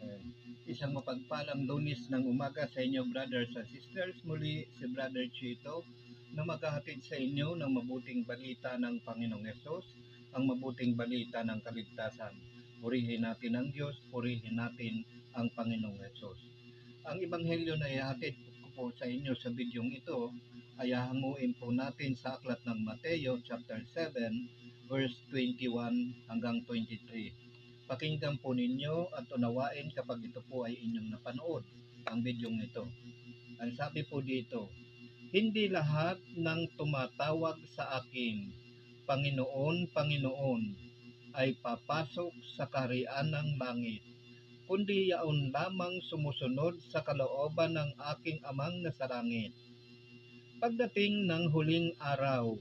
Eh, Isang mapagpalang Lunes ng umaga sa inyo, brothers and sisters. Muli si Brother Chito na maghahatid sa inyo ng mabuting balita ng Panginoong Yesus, ang mabuting balita ng kaligtasan. Purihin natin ang Diyos, purihin natin ang Panginoong Yesus. Ang ebanghelyo na ihatid ko po sa inyo sa bidyong ito ay hahanguin po natin sa aklat ng Mateo chapter 7 verse 21 hanggang 23. Pakinggan po ninyo at unawain kapag ito po ay inyong napanood, ang bidyong ito. Ang sabi po dito, hindi lahat ng tumatawag sa akin, Panginoon, Panginoon, ay papasok sa kaharian ng langit, kundi yaon lamang sumusunod sa kalooban ng aking amang nasa langit. Pagdating ng huling araw,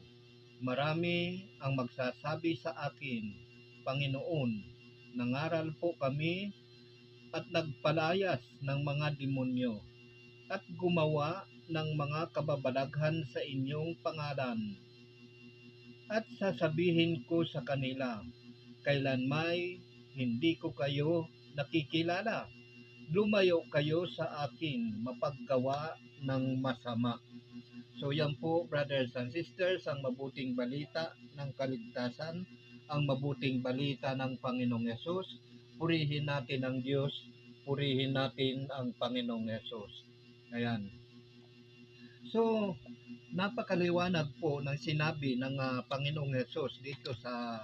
marami ang magsasabi sa akin, Panginoon, nangaral po kami at nagpalayas ng mga demonyo at gumawa ng mga kababalaghan sa inyong pangalan. At sasabihin ko sa kanila, kailanmay hindi ko kayo nakikilala. Lumayo kayo sa akin, mapaggawa ng masama. So yan po, brothers and sisters, ang mabuting balita ng kaligtasan, ang mabuting balita ng Panginoong Yesus. Purihin natin ang Diyos, purihin natin ang Panginoong Yesus. Ayan. So, napakaliwanag po ng sinabi ng Panginoong Yesus dito sa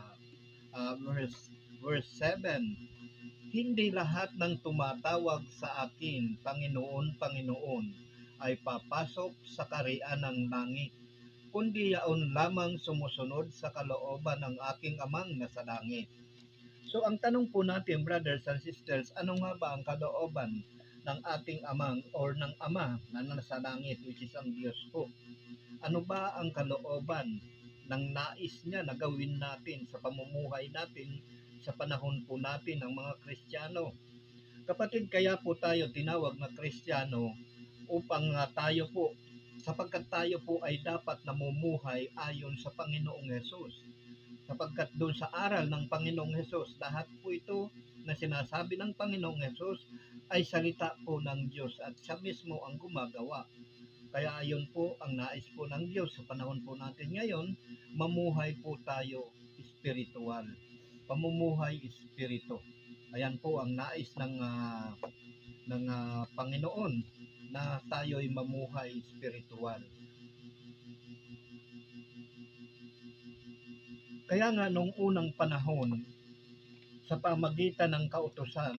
verse 7. Hindi lahat ng tumatawag sa akin, Panginoon, Panginoon, ay papasok sa kaharian ng langit, kundi yaon lamang sumusunod sa kalooban ng aking amang nasa langit. So ang tanong po natin, brothers and sisters, ano nga ba ang kalooban ng ating amang or ng ama na nasa langit, which is ang Diyos po? Ano ba ang kalooban ng nais niya na gawin natin sa pamumuhay natin sa panahon po natin ng mga Kristiyano? Kapatid, kaya po tayo tinawag na Kristiyano upang tayo po, sapagkat tayo po ay dapat namumuhay ayon sa Panginoong Hesus. Sapagkat doon sa aral ng Panginoong Hesus, lahat po ito na sinasabi ng Panginoong Hesus ay salita po ng Diyos at siya mismo ang gumagawa. Kaya ayon po ang nais po ng Diyos sa panahon po natin ngayon, mamuhay po tayo espiritual. Pamumuhay espiritu. Ayan po ang nais ng Panginoon na tayo'y mamuhay espiritual. Kaya nga nung unang panahon, sa pamagitan ng kautusan